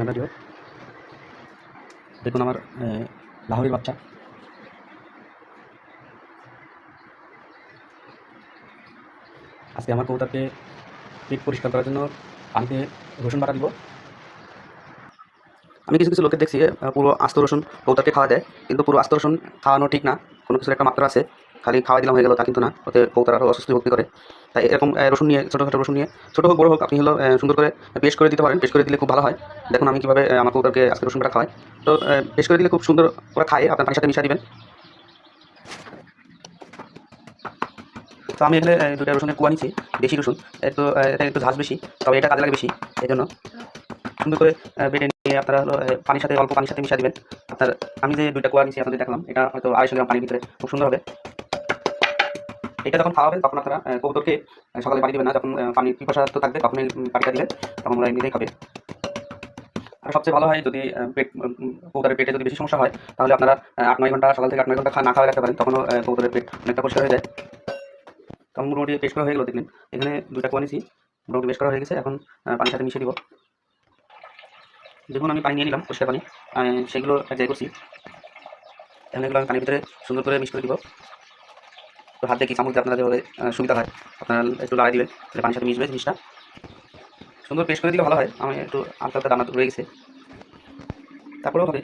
Video. দেখুন আমার লাহোরের বাচ্চা। আজকে আমার কবুতরকে পেট পরিষ্কার করার জন্য পানিতে রসুন বাটা দিব। আমি কিছু কিছু লোকের দেখছি পুরো আস্ত রসুন কবুতরকে খাওয়া দেয়, কিন্তু পুরো আস্ত রসুন খাওয়ানো ঠিক না। কোনো কিছুর একটা মাত্রা আছে, খালি খাওয়া দিলাম হয়ে গেল তা কিন্তু না, ওতে কবুতর আরও অসুস্থ ভক্তি করে। তাই এরকম রসুন নিয়ে ছোটো রসুন নিয়ে, ছোটো হোক বড়ো হোক, আপনি হলো সুন্দর করে পেস্ট করে দিতে পারেন। পেস্ট করে দিলে খুব ভালো হয়। দেখুন আমি কীভাবে আমার কবুতরকে আজকে রসুন বাটা খাওয়াই। তো পেস্ট করে দিলে খুব সুন্দর করে খায়, আপনার পানির সাথে মিশিয়ে দিবেন। তো আমি এখানে দুটো রসুনের কুয়া নিচ্ছি, দেশি রসুন। এটা একটু ঝাঁজ বেশি, তবে এটা কাজে লাগে বেশি। এই জন্য সুন্দর করে বেটে নিয়ে আপনারা হলো পানির সাথে অল্প পানির সাথে মিশিয়ে দেবেন। আপনার আমি যে দুইটা কুয়া নিচ্ছি আপনাদের দেখলাম, এটা হয়তো 250 গ্রাম পানির ভিতরে খুব সুন্দর হবে। এটা যখন খাওয়াবেন তখন আপনারা কবুতরকে সকালে পানি দেবেন না, যখন পানির পিপাসা তো থাকবে তখনই পানিটা দিবেন, তখন ওরা এমনিতেই খাবে। আর সবচেয়ে ভালো হয় যদি কবুতরের পেটে যদি বেশি সমস্যা হয়, তাহলে আপনারা 8-9 ঘন্টা, সকাল থেকে 8-9 ঘন্টা না খাওয়া রাখতে পারেন, তখনও কবুতরের পেট অনেকটা পরিষ্কার হয়ে যায়। তখন মোটামুটি পেস্ট করা হয়ে গেলো। দেখলেন এখানে দুইটা কুয়া নিয়েছি, মোটামুটি পেস্ট করা হয়ে গেছে। এখন পানির সাথে মিশিয়ে দিব। দেখুন আমি পানি নিয়ে নিলাম, পরিষ্কার পানি, সেগুলো এক জায়গায় করছি। এখন এগুলো আমি পানির ভিতরে সুন্দর করে মিক্স করে দিব। তো হাত দিয়ে কি চামচ দিয়ে আপনারা যেভাবে সুবিধা হয় আপনারা একটু লাগাই দিবেন, তাহলে পানির সাথে মিশবে জিনিসটা। সুন্দর পেস্ট করে দিলে ভালো হয়। আমি একটু হালকা হালকা দানা রয়ে গেছে, তারপরেও হবে।